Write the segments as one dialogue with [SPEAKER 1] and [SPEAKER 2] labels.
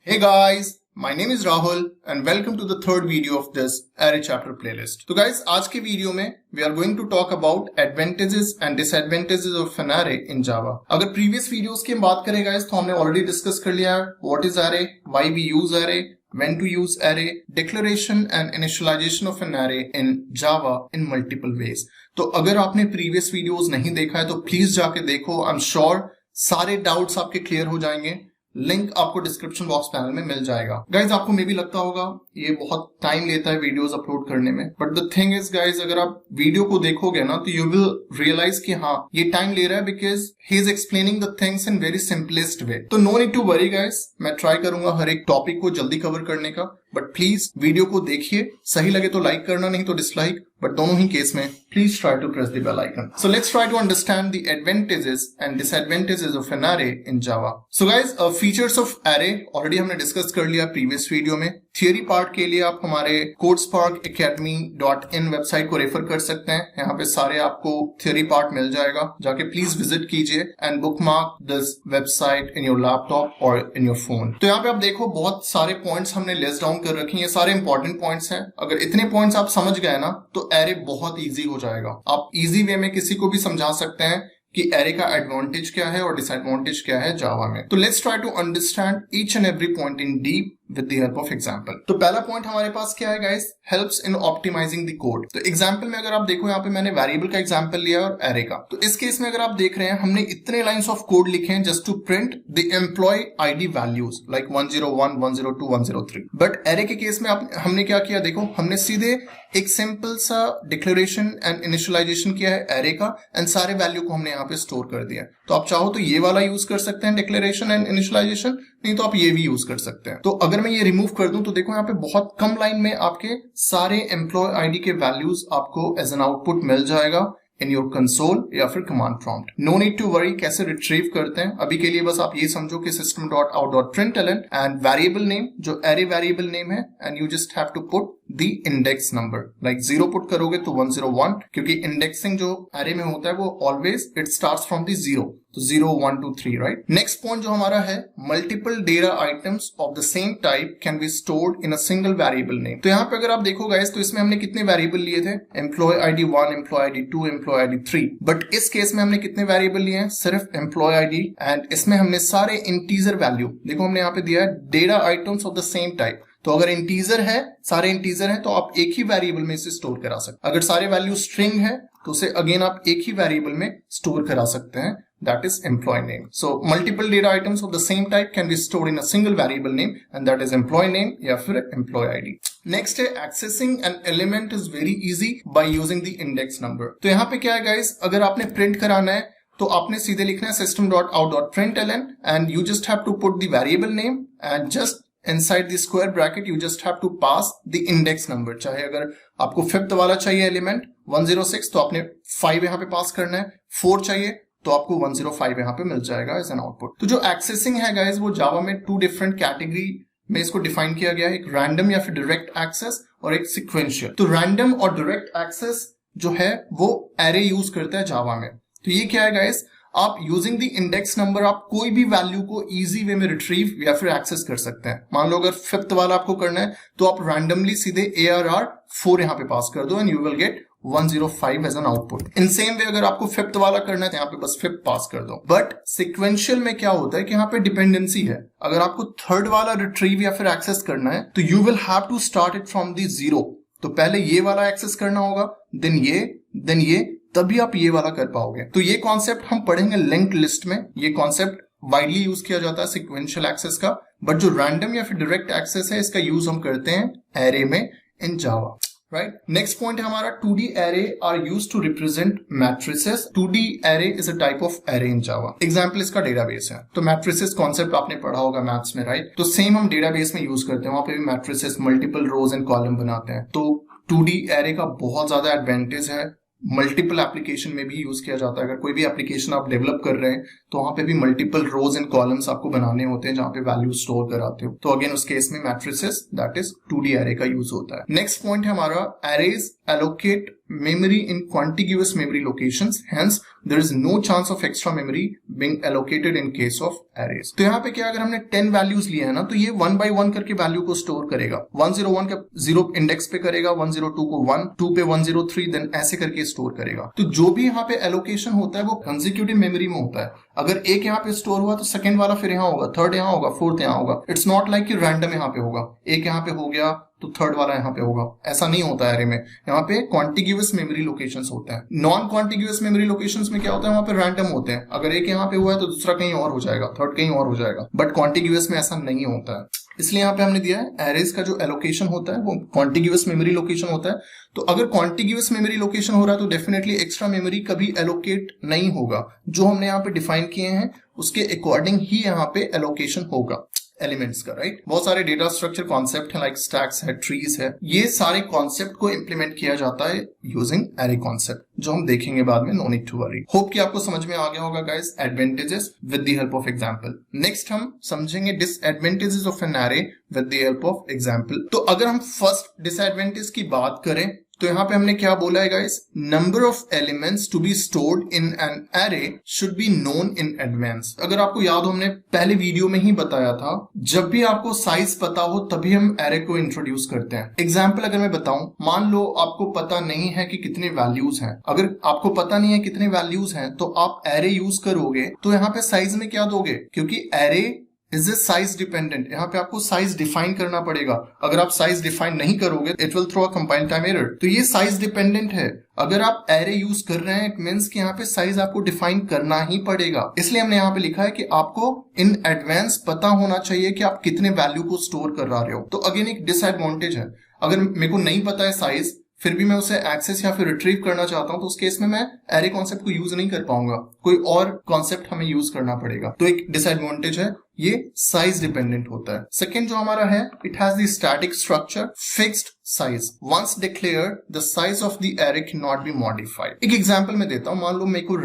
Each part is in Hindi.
[SPEAKER 1] Hey guys, my name is Rahul and welcome to the third video of this array chapter playlist. तो guys, आज के वीडियो में we are going to talk about advantages and disadvantages of an array in Java. अगर previous videos की हम बात करें guys, तो हमने already discuss कर लिया है what is array, why we use array, when to use array, declaration and initialization of an array in Java in multiple ways. तो अगर आपने previous videos नहीं देखा है तो please जाके देखो. I'm sure सारे doubts आपके clear हो जाएंगे. लिंक आपको डिस्क्रिप्शन बॉक्स पैनल में मिल जाएगा. गाइज आपको मे भी लगता होगा ये बहुत टाइम लेता है वीडियोस अपलोड करने में, but the thing is guys अगर आप वीडियो को देखोगे ना तो यू विल रियलाइज कि हाँ ये टाइम ले रहा है because he is explaining the things in very simplest way. तो no need to worry guys, मैं ट्राई करूंगा हर एक टॉपिक को जल्दी कवर करने का, बट प्लीज वीडियो को देखिए. सही लगे तो लाइक करना, नहीं तो डिसलाइक, बट दोनों ही केस में please try to press the bell icon. So let's try to understand the advantages and disadvantages of an array in Java. So guys features of array already हमने डिस्कस कर लिया प्रीवियस वीडियो में. थियरी पार्ट के लिए आप हमारे codesparkacademy.in वेबसाइट को रेफर कर सकते हैं. यहाँ पे सारे आपको थियरी पार्ट मिल जाएगा, जाके प्लीज विजिट कीजिए and bookmark this website in your laptop और इन योर फोन. तो यहाँ पे आप देखो बहुत सारे पॉइंट्स हमने लिस्ट डाउन कर रखे हैं. ये सारे इंपॉर्टेंट पॉइंट्स हैं. अगर इतने पॉइंट्स आप समझ गए ना तो एरे बहुत इजी हो जाएगा. आप इजी वे में किसी को भी समझा सकते हैं कि एरे का एडवांटेज क्या है और डिसएडवांटेज क्या है जावा में. तो let's try to understand each and every point in deep with the help of example. तो पहला पॉइंट हमारे पास क्या है guys, helps in optimizing the code. तो एग्जांपल में अगर आप देखो यहाँ पे मैंने वेरिएबल का एग्जांपल लिया और एरे का. तो इस केस में अगर आप देख रहे हैं हमने इतने लाइंस ऑफ कोड लिखे हैं just to print the employee ID values like 101, 102, 103. But array के केस में हमने क्या किया, देखो हमने सीधे एक सिंपल सा डिक्लेरेशन एंड इनिशियलाइजेशन किया है एरे का एंड सारे वैल्यू को हमने यहाँ पे स्टोर कर दिया. तो आप चाहो तो ये वाला यूज कर सकते हैं डिक्लेरेशन एंड इनिशियलाइजेशन, नहीं तो आप ये भी यूज कर सकते हैं. तो अगर मैं ये रिमूव कर दूं तो देखो यहाँ पे बहुत कम लाइन में आपके सारे एम्प्लॉय आईडी के वैल्यूज आपको एज एन आउटपुट मिल जाएगा इन योर कंसोल या फिर command prompt. No need to worry कैसे रिट्रीव करते हैं. अभी के लिए बस आप ये समझो कि system.out.println एंड वेरिएबल नेम जो एरे वेरिएबल नेम है and you just have to put the index number. Like 0 put करोगे तो 101, क्योंकि इंडेक्सिंग जो एरे में होता है वो always it starts from the 0. तो 0, 1, 2, 3 राइट. नेक्स्ट पॉइंट जो हमारा है, multiple data items of the same type can be stored in a single variable name. तो यहाँ पे अगर आप देखो गाइस तो इसमें हमने कितने वेरिएबल लिए थे, employee ID 1, employee ID 2, employee ID 3. But इस केस में हमने कितने वेरिएबल लिए हैं, सिर्फ एम्प्लॉय आईडी एंड इसमें हमने सारे इंटीजर वैल्यू, देखो हमने यहाँ पे दिया है data items of the same type. तो अगर इंटीजर है, सारे इंटीजर हैं तो आप एक ही वेरिएबल में इसे स्टोर करा सकते हैं. अगर सारे वैल्यू स्ट्रिंग है तो उसे अगेन आप एक ही वेरिएबल में स्टोर करा सकते हैं. That is employee name. So multiple data items of the same type can be stored in a single variable name and that is employee name या फिर employee ID. Next है accessing an element is very easy by using the index number. तो यहाँ पे क्या है guys, अगर आपने print कराना है तो आपने सीधे लिखना है system.out.println and you just have to put the variable name and just inside the square bracket you just have to pass the index number. चाहे अगर आपको फिफ्थ वाला चाहिए एलिमेंट 106 तो आपने 5 यहाँ पे पास करना है, 4 चाहिए तो आपको 105 यहाँ पे मिल जाएगा एज एन आउटपुट. तो जो एक्सेसिंग है गाइज वो जावा में 2 डिफरेंट कैटेगरी में इसको डिफाइन किया गया है, एक रैंडम या फिर डायरेक्ट एक्सेस और एक सिक्वेंशियल. तो रैंडम और डायरेक्ट एक्सेस जो है वो एरे यूज करता है जावा में. तो ये क्या है गाइज, आप यूजिंग द इंडेक्स नंबर आप कोई भी वैल्यू को इजी वे में रिट्रीव या फिर एक्सेस कर सकते हैं. मान लो अगर फिफ्थ वाला आपको करना है तो आप रैंडमली सीधे ARR 4 यहाँ पे पास कर दो and you will get 105 as an output. In same way अगर आपको फिफ्थ वाला करना है तो यहाँ पे बस फिफ्थ पास कर दो. बट सिक्वेंशियल में क्या होता है कि यहाँ पे डिपेंडेंसी है. अगर आपको थर्ड वाला रिट्रीव या फिर एक्सेस करना है तो you will have to start it from the 0. तो पहले ये वाला एक्सेस करना होगा, देन ये, तभी आप ये वाला कर पाओगे. तो ये कॉन्सेप्ट हम पढ़ेंगे लिंक्ड लिस्ट में. ये कॉन्सेप्ट वाइडली यूज किया जाता है सिक्वेंशियल एक्सेस का, बट जो रैंडम या फिर डायरेक्ट एक्सेस है इसका यूज हम करते हैं एरे में इन जावा. राइट. नेक्स्ट पॉइंट है हमारा 2D array are used to represent matrices. 2D array is a type of array in Java. Example इसका डेटाबेस है. तो मैट्रिसेस कॉन्सेप्ट आपने पढ़ा होगा मैथ्स में, राइट. तो सेम हम डेटाबेस में यूज करते हैं, वहां पे भी matrices multiple rows and column बनाते हैं. तो 2D array का बहुत ज्यादा एडवांटेज है, मल्टीपल एप्लीकेशन में भी यूज किया जाता है. अगर कोई भी एप्लीकेशन आप डेवलप कर रहे हैं तो वहां पे भी मल्टीपल रोज एंड कॉलम्स आपको बनाने होते हैं जहां पे वैल्यू स्टोर कराते हो। तो अगेन उस केस में matrices that is 2D array का यूज होता है। नेक्स्ट पॉइंट है हमारा arrays allocate memory in contiguous memory locations, hence there is no chance of extra memory being allocated in case of arrays। तो यहाँ पे क्या, अगर हमने 10 वैल्यूज लिए हैं ना, तो ये 1 by 1 करके वैल्यू को स्टोर करेगा। 101 का 0 इंडेक्स पे करेगा, 102 को 1, 2 पे 103, देन ऐसे करके स्टोर करेगा। तो जो भी यहाँ पे एलोकेशन होता है वो कंसेक्यूटिव मेमोरी में होता है। अगर एक यहाँ पे स्टोर हुआ तो सेकंड वाला फिर यहाँ होगा, थर्ड यहाँ होगा, फोर्थ यहाँ होगा। इट्स नॉट लाइक कि रैंडम यहाँ पे होगा, एक यहाँ पे हो गया तो थर्ड वाला यहाँ पे होगा, ऐसा नहीं होता है एरे में। यहाँ पे कॉन्टिग्यूअस मेमोरी लोकेशंस होते हैं। नॉन कॉन्टिग्यूअस मेमोरी लोकेशंस में क्या होता है, वहां पे रैंडम होते हैं। अगर एक यहाँ पे हुआ है तो दूसरा कहीं और हो जाएगा, थर्ड कहीं और हो जाएगा, बट कॉन्टिग्यूअस में ऐसा नहीं होता है। इसलिए यहाँ पे हमने दिया है एरेज का जो एलोकेशन होता है वो कॉन्टिग्यूअस मेमोरी लोकेशन होता है। तो अगर कॉन्टिग्यूअस मेमोरी लोकेशन हो रहा है तो डेफिनेटली एक्स्ट्रा मेमोरी कभी एलोकेट नहीं होगा। जो हमने यहाँ पे डिफाइन किए हैं उसके अकॉर्डिंग ही यहाँ पे एलोकेशन होगा एलिमेंट्स का, राइट। बहुत सारे डेटा स्ट्रक्चर कॉन्सेप्ट है, लाइक स्टैक्स है, ट्रीज है, ये सारे कॉन्सेप्ट को इंप्लीमेंट किया जाता है यूजिंग एरे कॉन्सेप्ट, जो हम देखेंगे बाद में। No need to worry. Hope कि आपको समझ में आ गया होगा guys advantages with the help of example. Next हम समझेंगे disadvantages of an array with the help of example. तो अगर हम फर्स्ट डिसएडवांटेज की बात करें तो यहाँ पे हमने क्या बोला है guys, number of elements to be stored in an array should be known in advance. अगर आपको याद हो, हमने पहले वीडियो में ही बताया था, जब भी आपको साइज पता हो तभी हम एरे को इंट्रोड्यूस करते हैं। एग्जाम्पल अगर मैं बताऊं, मान लो आपको पता नहीं है कि कितने वैल्यूज हैं। अगर आपको पता नहीं है कितने वैल्यूज हैं तो आप एरे यूज करोगे तो यहाँ पे साइज में क्या दोगे, क्योंकि array is a size dependent. यहाँ पे आपको साइज डिफाइन करना पड़ेगा। अगर आप साइज डिफाइन नहीं करोगे it will throw a compile time error. तो ये साइज डिपेंडेंट है। अगर आप एरे यूज कर रहे हैं इट मींस कि यहाँ पे साइज आपको डिफाइन करना ही पड़ेगा। इसलिए हमने यहाँ पे लिखा है कि आपको इन एडवांस पता होना चाहिए कि आप कितने वैल्यू को स्टोर कर रहे हो। तो अगेन एक डिसएडवांटेज है, अगर मेरे को नहीं पता है साइज फिर भी मैं उसे एक्सेस या फिर रिट्रीव करना चाहता हूं तो उस केस में मैं एरे कॉन्सेप्ट को यूज नहीं कर पाऊंगा, कोई और कॉन्सेप्ट हमें यूज करना पड़ेगा। तो एक डिसएडवांटेज है, ये साइज डिपेंडेंट होता है। सेकेंड जो हमारा है, it has the static structure, fixed size. Once declared the size of the array can not be modified. एक एग्जांपल मैं देता हूं, मान लो मेरे को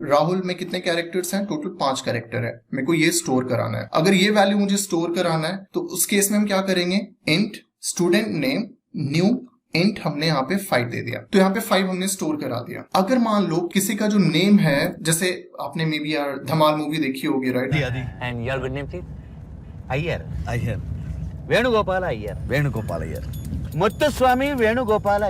[SPEAKER 1] राहुल में कितने कैरेक्टर्स हैं, टोटल 5 कैरेक्टर है, मेरे को ये स्टोर कराना है। अगर ये वैल्यू मुझे स्टोर कराना है तो उस केस में हम क्या करेंगे, int student name new int हमने यहाँ पे 5 दे दिया, तो यहाँ पे 5 हमने स्टोर करा दिया। अगर मान लो किसी का जो नेम है, जैसे आपने मे बी यार धमाल मूवी देखी होगी, right?
[SPEAKER 2] And your good name please? Iyer Venugopal Iyer Muthuswamy Venugopal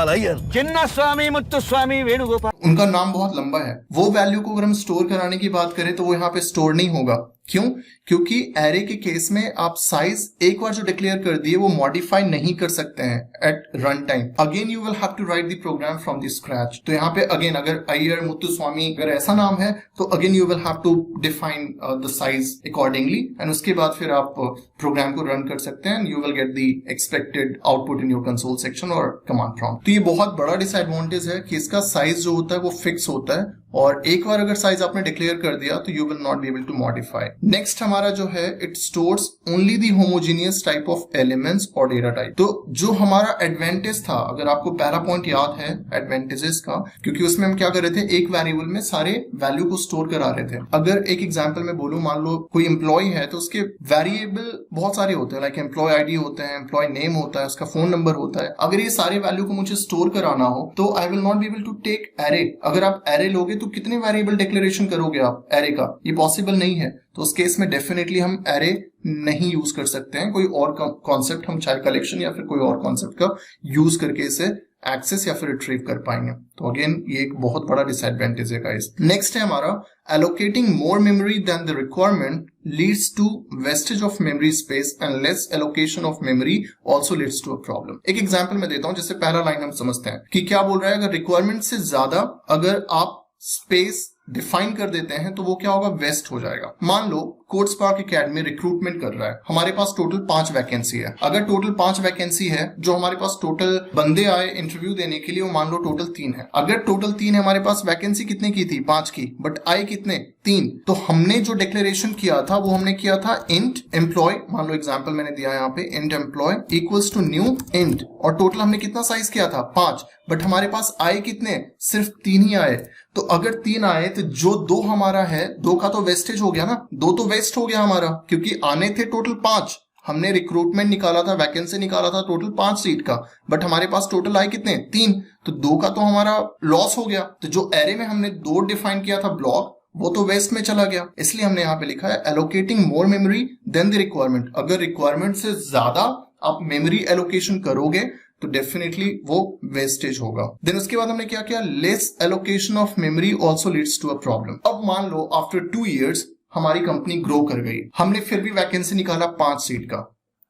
[SPEAKER 2] Iyer Chinnaswamy Muthuswamy Venugopal.
[SPEAKER 1] उनका नाम बहुत लंबा है। वो वैल्यू को अगर हम स्टोर कराने की बात करें तो वो यहाँ पे स्टोर नहीं होगा। क्यों? क्योंकि एरे के केस में आप साइज एक बार जो डिक्लेयर कर दिए वो मॉडिफाई नहीं कर सकते हैं at run time. Again you will have to write the program from the scratch. तो यहाँ पे अगेन अगर अय्यर मुत्तुस्वामी अगर ऐसा नाम है तो again you will have to define the size accordingly and उसके बाद फिर आप प्रोग्राम को रन कर सकते हैं and you will get the expected output in your console section और कमांड प्रॉम्प्ट। तो ये बहुत बड़ा डिसएडवांटेज है कि इसका साइज जो होता है वो फिक्स होता है और एक बार अगर साइज आपने डिक्लेयर कर दिया तो you will not be able to modify. Next हमारा जो है, it stores only the homogeneous type of elements और डेटा टाइप। तो जो हमारा एडवांटेज था, अगर आपको पहला पॉइंट याद है एडवांटेजेस का, क्योंकि उसमें हम क्या कर रहे थे, एक वेरिएबल में सारे वैल्यू को स्टोर करा रहे थे। अगर एक एग्जांपल में बोलूं, मान लो कोई एम्प्लॉय है तो उसके वेरिएबल बहुत सारे होते हैं, लाइक एम्प्लॉय आईडी होते हैं, एम्प्लॉय नेम होता है, उसका फोन नंबर होता है। अगर ये सारे वैल्यू को मुझे स्टोर कराना हो तो I will not be able to take array. अगर आप एरे लोगे तो कितने वेरिएबल डिक्लेरेशन करोगे आप एरे का, ये पॉसिबल नहीं है। तो उस केस में डेफिनेटली हम एरे नहीं यूज कर सकते हैं। कोई और कॉन्सेप्ट हम चाहे कलेक्शन या फिर कोई और कॉन्सेप्ट का यूज करके इसे एक्सेस या फिर रिट्रीव कर पाएंगे। तो अगेन ये एक बहुत बड़ा डिसएडवांटेज है गाइस। नेक्स्ट है हमारा, allocating more memory than the requirement leads to wastage of memory space and less allocation of memory also leads to a problem। एक एग्जांपल मैं देता हूं, जैसे पहला लाइन हम समझते हैं कि क्या बोल रहा है, अगर रिक्वायरमेंट से ज्यादा अगर आप स्पेस डिफाइन कर देते हैं तो वो क्या होगा, वेस्ट हो जाएगा। मान लो कोड स्पार्क एकेडमी रिक्रूटमेंट कर रहा है, हमारे पास टोटल 5 वैकेंसी है। अगर टोटल 5 वैकेंसी है, जो हमारे पास टोटल बंदे आए इंटरव्यू देने के लिए वो मान लो टोटल 3 है। अगर टोटल 3 है, हमारे पास वैकेंसी कितने की थी? 5 की, बट आए कितने? 3। तो हमने जो डिक्लेरेशन किया था वो हमने किया था इंट एम्प्लॉय, मान लो एग्जांपल मैंने दिया यहाँ पे int employee equals to new int, और टोटल हमने कितना साइज किया था? 5, बट हमारे पास आए कितने? सिर्फ 3 ही आए। तो अगर 3 आए तो जो 2 हमारा है, 2 का तो वेस्टेज हो गया ना, 2 तो वेस्ट हो गया हमारा, क्योंकि आने थे टोटल 5। हमने रिक्रूटमेंट निकाला था, वैकेंसी निकाला था टोटल 5 सीट का, बट हमारे पास टोटल आए कितने? 3। तो 2 का तो हमारा लॉस हो गया। तो जो एरे में हमने 2 डिफाइन किया था ब्लॉक, वो तो वेस्ट में चला गया। इसलिए हमने यहाँ पे लिखा है allocating more memory than the requirement. अगर रिक्वायरमेंट से ज्यादा आप मेमोरी एलोकेशन करोगे तो डेफिनेटली वो वेस्टेज होगा। देन उसके बाद हमने क्या किया? Less allocation of memory also leads to a problem. अब मान लो आफ्टर 2 years हमारी कंपनी ग्रो कर गई, हमने फिर भी वैकेंसी निकाला 5 सीट का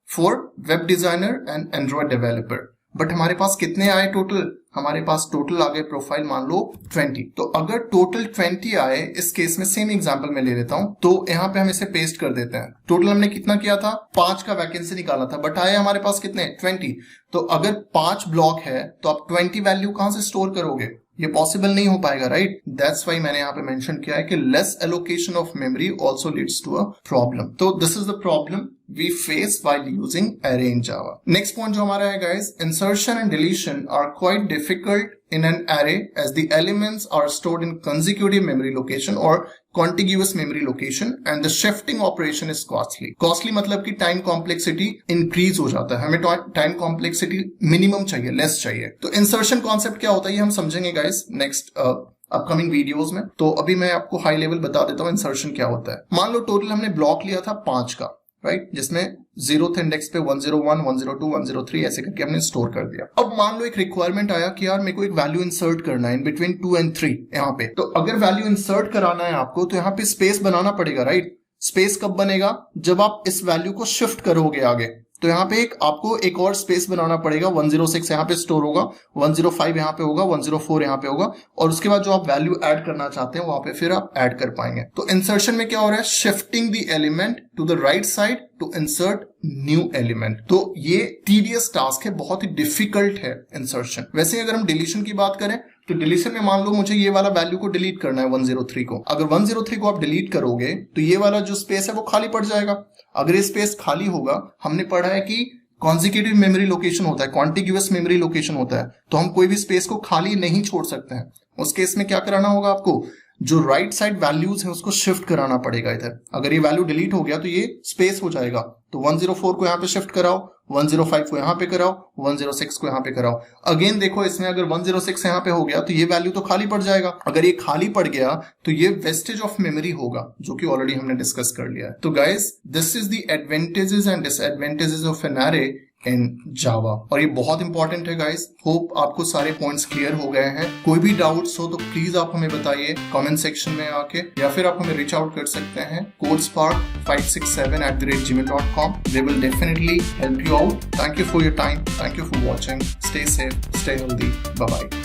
[SPEAKER 1] for web designer and Android developer, but हमारे पास कितने आए टोटल? हमारे पास टोटल आ गए प्रोफाइल मान लो 20। तो अगर टोटल 20 आए, इस केस में सेम एग्जांपल में ले लेता हूं, तो यहाँ पे हम इसे पेस्ट कर देते हैं। टोटल हमने कितना किया था? 5 का वैकेंसी निकाला था, बट आए हमारे पास कितने? 20। तो अगर 5 ब्लॉक है तो आप 20 वैल्यू कहां से स्टोर करोगे? ये पॉसिबल नहीं हो पाएगा, राइट? दैट्स व्हाई मैंने यहाँ पे मेंशन किया है कि less allocation of memory also leads to a problem. तो this is the problem we face while using array in Java. Next point जो हमारा है guys, insertion and deletion are quite difficult in an array as the elements are stored in consecutive memory location or contiguous memory location and the shifting operation is costly. Costly मतलब कि time complexity increase हो जाता है, हमें time complexity minimum चाहिए, less चाहिए। तो insertion concept क्या होता है ये हम समझेंगे guys next अपकमिंग वीडियोस में। तो अभी मैं आपको हाई लेवल बता देता हूँ इंसर्शन क्या होता है। मान लो टोटल हमने ब्लॉक लिया था 5 का, राइट, जिसमें 0th इंडेक्स पे 101, 102, 103 ऐसे करके हमने स्टोर कर दिया। अब मान लो एक रिक्वायरमेंट आया कि यार मेरे को एक वैल्यू इंसर्ट करना है इन बिटवीन 2 and 3 यहाँ पे। तो अगर वैल्यू इंसर्ट कराना है आपको तो यहाँ पे स्पेस बनाना पड़ेगा, राइट? स्पेस कब बनेगा? जब आप इस वैल्यू को शिफ्ट करोगे आगे। तो यहाँ पे आपको एक और स्पेस बनाना पड़ेगा। 106 यहाँ पे स्टोर होगा, 105 यहाँ पे होगा, 104 यहाँ पे होगा, और उसके बाद जो आप वैल्यू ऐड करना चाहते हैं वहां पे फिर आप ऐड कर पाएंगे। तो इंसर्शन में क्या हो रहा है? Shifting the element to the right side to insert new element. तो ये टीडियस टास्क है, बहुत ही डिफिकल्ट है इंसर्शन। वैसे अगर हम डिलीशन की बात करें तो डिलीशन में मान लो मुझे ये वाला वैल्यू को डिलीट करना है 103 को। अगर 103 को आप डिलीट करोगे तो ये वाला जो स्पेस है वो खाली पड़ जाएगा। अगर ये स्पेस खाली होगा, हमने पढ़ा है कि कॉन्जिक्यूटिव मेमोरी लोकेशन होता है, कॉन्टिग्यूअस मेमोरी लोकेशन होता है, तो हम कोई भी स्पेस को खाली नहीं छोड़ सकते हैं। उस केस में क्या कराना होगा आपको? जो राइट साइड वैल्यूज है उसको शिफ्ट कराना पड़ेगा इधर। अगर ये वैल्यू डिलीट हो गया तो ये स्पेस हो जाएगा। तो 104 को यहाँ पे शिफ्ट कराओ, 105 को यहाँ पे कराओ, 106 को यहाँ पे कराओ। अगेन देखो इसमें अगर 106 यहाँ पे हो गया तो ये वैल्यू तो खाली पड़ जाएगा। अगर ये खाली पड़ गया तो ये वेस्टेज ऑफ मेमोरी होगा, जो कि ऑलरेडी हमने डिस्कस कर लिया है। तो guys this is the advantages and disadvantages of an array in Java, और ये बहुत इंपॉर्टेंट है गाइस। होप आपको सारे पॉइंट्स क्लियर हो गए हैं। कोई भी डाउट्स हो तो प्लीज आप हमें बताइए कमेंट सेक्शन में आके, या फिर आप हमें रीच आउट कर सकते हैं codespark567@gmail.com। We will definitely help you out. Thank you for your time. Thank you for watching. Stay safe, stay healthy. Bye bye.